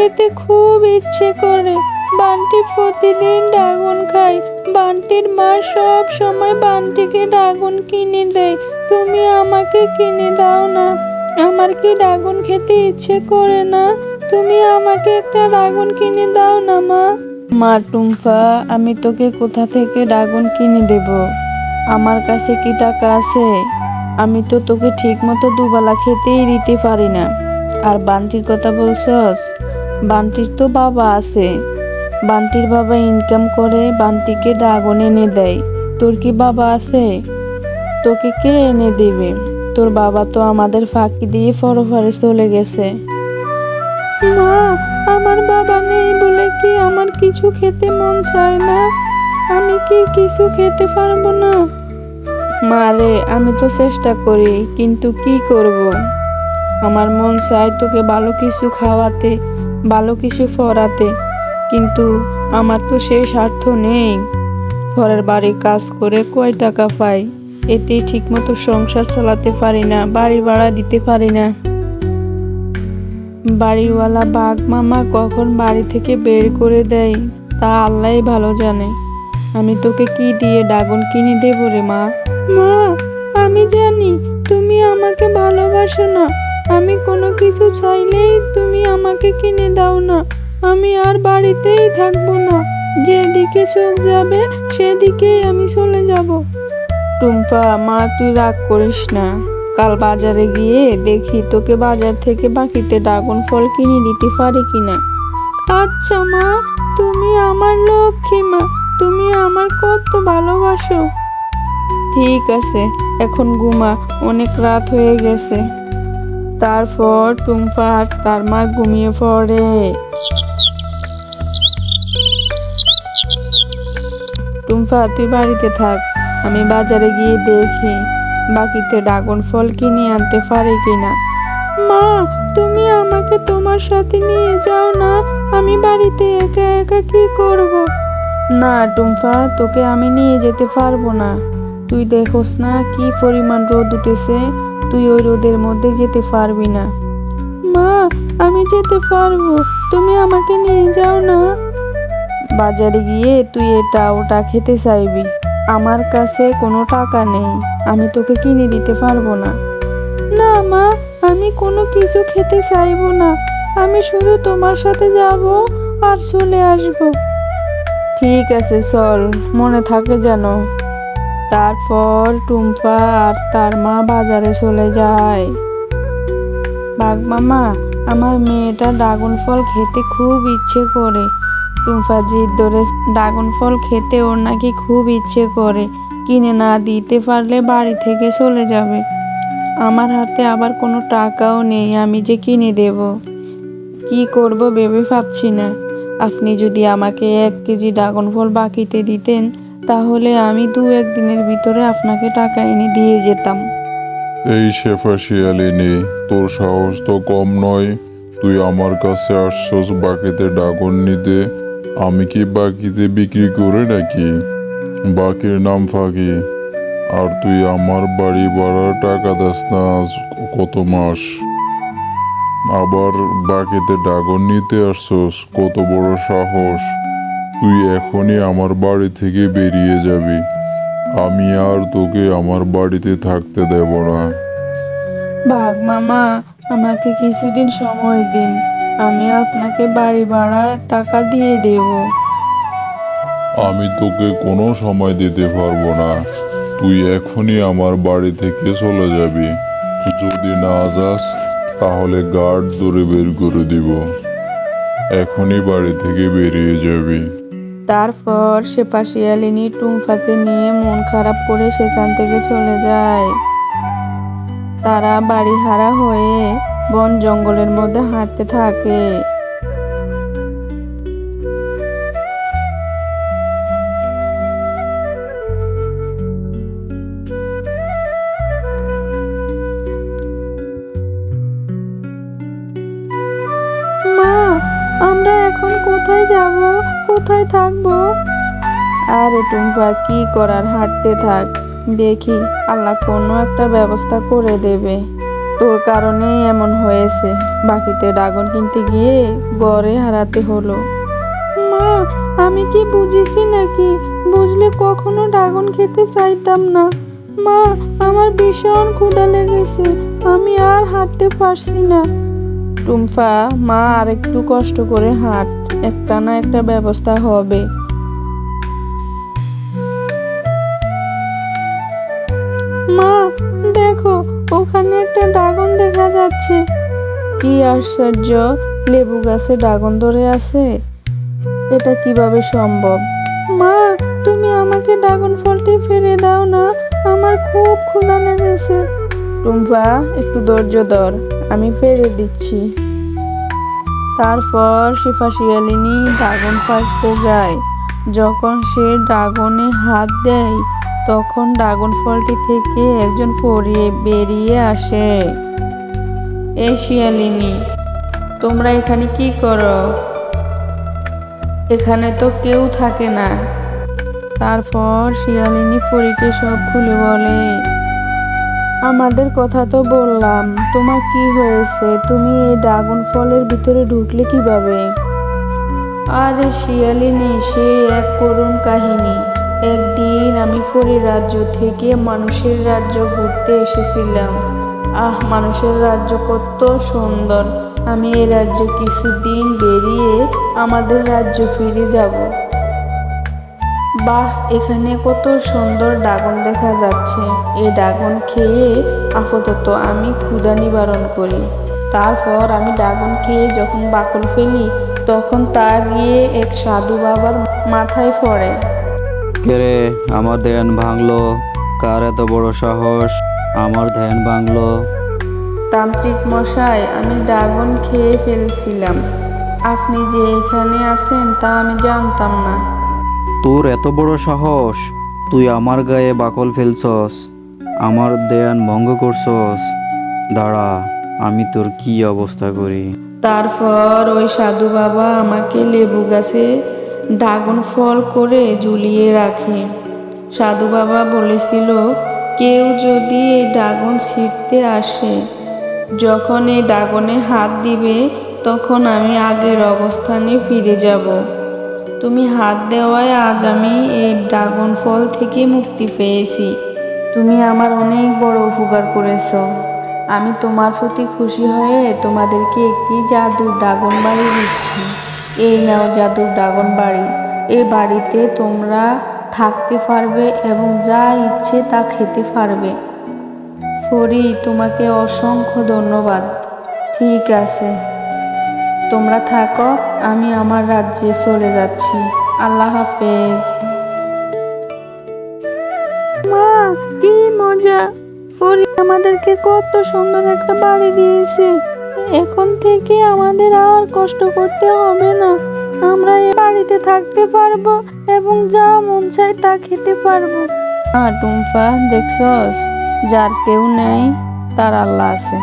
খেতে খুব ইচ্ছে করে। বান্টি প্রতিদিন ড্রাগন খায়। বান্টির মা সব সময় বান্টিকে ড্রাগন কিনে দেয়। তুমি আমাকে কিনে দাও না। আমার কি ড্রাগন খেতে ইচ্ছে করে না? তুমি আমাকে একটা ড্রাগন কিনে দাও না মা। মা টুম্পা, আমি তোকে কোথা থেকে ড্রাগন কিনে দেব? আমার কাছে কি টাকা আছে? আমি তো তোকে ঠিক মতো দুবেলা খেতেই দিতে পারি না। আর বান্টির কথা বলছস, বান্টির তো বাবা আছে। বান্টির বাবা ইনকাম করে বান্টিকে ড্রাগন এনে দেয়। তোর কি বাবা আছে? তোকে কে এনে দিবে? তোর বাবা তো আমাদের ফাঁকি দিয়ে পরপারে চলে গেছে। মা, আমার বাবা নেই বলে কি আমার কিছু খেতে মন চায় না? আমি কি কিছু খেতে পারবো না? মা রে, আমি তো চেষ্টা করি, কিন্তু কি করব? আমার মন চায় তোকে ভালো কিছু খাওয়াতে, ভালো কিছু পড়াতে, কিন্তু আমার তো সেই স্বার্থ নেই। পরের বাড়ি কাজ করে কয় টাকা পাই, এতেই ঠিকমতো সংসার চালাতে পারি না, বাড়ি ভাড়া দিতে পারি না। বাড়িওয়ালা বাঘ মামা কখন বাড়ি থেকে বের করে দেয় তা আল্লাহই ভালো জানে। আমি তোকে কি দিয়ে ড্রাগন কিনে দেবো রে মা? মা, আমি জানি তুমি আমাকে ভালোবাসো না। আমি কোনো কিছু চাইলেই তুমি আমাকে কিনে দাও না। আমি আর বাড়িতেই থাকবো না। যেদিকে চোখ যাবে সেদিকেই আমি চলে যাব। টুম্পা, মা তুই রাগ করিস না। কাল বাজারে গিয়ে দেখি তোকে বাজার থেকে বাকিতে ড্রাগন ফল কিনে দিতে পারি কিনা। আচ্ছা মা, তুমি আমার লক্ষ্মী মা। তুমি আমার কত ভালোবাসো। ঠিক আছে, এখন ঘুমা, অনেক রাত হয়ে গেছে। তারপর টুম্পা আর তার মা ঘুমিয়ে পড়ে। টুম্পা, তুই বাড়িতে থাক, আমি বাজারে গিয়ে দেখি বাকিতে ড্রাগন ফল কিনে আনতে পারি কিনা। মা, তুমি আমাকে তোমার সাথে নিয়ে যাও না। আমি বাড়িতে একা একা কি করব? না টুম্পা, তোকে আমি নিয়ে যেতে পারবো না। তুই দেখোস না কি পরিমাণ রোদ উঠেছে, তুই ওই রোদের মধ্যে যেতে পারবি না। মা, আমি যেতে পারবো, তুমি আমাকে নিয়ে যাও না। বাজারে গিয়ে তুই এটা ওটা খেতে চাইবি, আমার কাছে কোনো টাকা নেই, আমি তোকে কিনে দিতে পারবো না। না মা, আমি কোনো কিছু খেতে চাইবো না। আমি শুধু তোমার সাথে যাব আর চলে আসব। ঠিক আছে, চল, মনে থাকে যেন। তারপর টুম্পা আর তার মা বাজারে চলে যায়। বাঘ মামা, আমার মেয়েটা ড্রাগন ফল খেতে খুব ইচ্ছে করে। টুম্পা জিদ ধরে ড্রাগন ফল খেতে ওর নাকি খুব ইচ্ছে করে, কিনে না দিতে পারলে বাড়ি থেকে চলে যাবে। আমার হাতে আবার কোনো টাকাও নেই, আমি যে কিনে দেব। কি করব ভেবে পাচ্ছি না। আপনি যদি আমাকে 1 কেজি ড্রাগন ফল বাকিতে দিতেন, তাহলে আমি 2-1 দিনের ভিতরে আপনাকে টাকা এনে দিয়ে যেতাম। এই শেফা শিয়ালিনী, তোর সাহস তো কম নয়। তুই আমার কাছে আসছস বাকিতে ড্রাগন নিতে। আমি কি বাকিতে বিক্রি করে নাকি? বাকির নাম ফাঁকি। আর তুই আমার বাড়ি ভাড়ার টাকা দাস না আজ কত মাস, আবার বাকিতে ড্রাগন নিতে আসছস? কত বড় সাহস! তুই এখনই আমার বাড়ি থেকে বেরিয়ে যাবি। আমি আর তোকে আমার বাড়িতে থাকতে দেব না। বাঘ মামা, আমাকে কিছুদিন সময় দিন, আমি আপনাকে বাড়ি ভাড়ার টাকা দিয়ে দেব। আমি তোকে কোনো সময় দিতে পারবো না। তুই এখনই আমার বাড়ি থেকে চলে যাবি। যদি না যাস তাহলে গার্ড ধরে বের করে দিব। এখনই বাড়ি থেকে বেরিয়ে যাবি। তারপর শেফা শিয়ালিনী টুম্পাকে নিয়ে মন খারাপ করে সেখান থেকে চলে যায়। তারা বাড়িহারা হয়ে বন জঙ্গলের মধ্যে হাঁটতে থাকে। মা, আমরা এখন কোথায় যাব? কোথায় থাকবো? আরে টুম্পা, কি করার, হাঁটতে থাক, দেখি আল্লাহ কোনো একটা ব্যবস্থা করে দেবে। তোর কারণেই এমন হয়েছে। বাকিতে ড্রাগন কিনতে গিয়ে গড়ে হারাতে হলো। মা, আমি কি বুঝেছি নাকি? বুঝলে কখনো ড্রাগন খেতে চাইতাম না। মা, আমার ভীষণ ক্ষুধা লেগেছে, আমি আর হাঁটতে পারছি না। টুম্পা, মা আর একটু কষ্ট করে হাঁট, একটা না একটা ব্যবস্থা হবে। মা, দেখো, ওখানে একটা ড্রাগন দেখা যাচ্ছে। কি আশ্চর্য, লেবু গাছে ড্রাগন ধরে আছে, এটা কিভাবে সম্ভব? মা, তুমি আমাকে ড্রাগন ফলটি ফিরে দাও না, আমার খুব ক্ষুধা লেগেছে। টুম্পা, একটু ধৈর্য ধর, আমি ফিরে দিচ্ছি। তারপর শেফা শিয়ালিনী ড্রাগন পাড়তে যায়। যখন সে ড্রাগনে হাত দেয়, তখন ড্রাগন ফলটি থেকে একজন পরী বেরিয়ে আসে। এই শিয়ালিনী, তোমরা এখানে কি করো? এখানে তো কেউ থাকে না। তারপর শিয়ালিনী পরীকে সব খুলে বলে। আমাদের কথা তো বললাম, তোমার কি হয়েছে? তুমি এই ড্রাগন ফলের ভিতরে ঢুকলে কিভাবে? আরে শিয়ালিনী, সে এক করুণ কাহিনী। একদিন আমি পরী রাজ্য থেকে মানুষের রাজ্য ঘুরতে এসেছিলাম। মানুষের রাজ্য কত সুন্দর! আমি এই রাজ্যে কিছুদিন বেরিয়ে আমাদের রাজ্য ফিরে যাব। বাহ, এখানে কত সুন্দর ড্রাগন দেখা যাচ্ছে। এই ড্রাগন খেয়ে আপাতত আমি ক্ষুধা নিবারণ করি। তারপর আমি ড্রাগন খেয়ে যখন বাকল ফেলি, তখন তা গিয়ে এক সাধু বাবার মাথায় পড়ে। রে, আমার ধ্যান ভাঙলো? কার এত বড় সাহস আমার ধ্যান ভাঙলো? তান্ত্রিক মশাই, আমি ড্রাগন খেয়ে ফেলছিলাম। আপনি যে এখানে আছেন তা আমি জানতাম না। তোর এত বড় সাহস? তুই আমার গায়ে বাকল ফেলছস, আমার ধ্যান ভঙ্গ করছস। দাঁড়া, আমি তোর কি অবস্থা করি। তারপর ওই সাধু বাবা আমাকে লেবু গাছে ড্রাগন ফল করে ঝুলিয়ে রাখে। সাধু বাবা বলেছিল, কেউ যদি এই ড্রাগন ছিঁড়তে আসে, যখন এই ড্রাগনে হাত দিবে, তখন আমি আগের অবস্থানে ফিরে যাব। তুমি হাত দেওয়ায় আজ আমি এই ড্রাগন ফল থেকে মুক্তি পেয়েছি। তুমি আমার অনেক বড় উপকার করেছো। আমি তোমার প্রতি খুশি হয়ে তোমাদেরকে একটি জাদুর ড্রাগন বাড়ি দিচ্ছি। এই নাও জাদুর ড্রাগন বাড়ি। এই বাড়িতে তোমরা থাকতে পারবে এবং যা ইচ্ছে তা খেতে পারবে। পরী, তোমাকে অসংখ্য ধন্যবাদ। ঠিক আছে, তোমরা থাকো, আমি আমার রাজ্যে চলে যাচ্ছি। আল্লাহ হাফেজ। মা, কি মজা! পরী আমাদেরকে কত সুন্দর একটা বাড়ি দিয়েছে। এখন থেকে আমাদের আর কষ্ট করতে হবে না। আমরা এই বাড়িতে থাকতে পারবো এবং যা মন চায় তা খেতে পারবো। টুম্পা, দেখছস, যার কেউ নেই তার আল্লাহ আছে।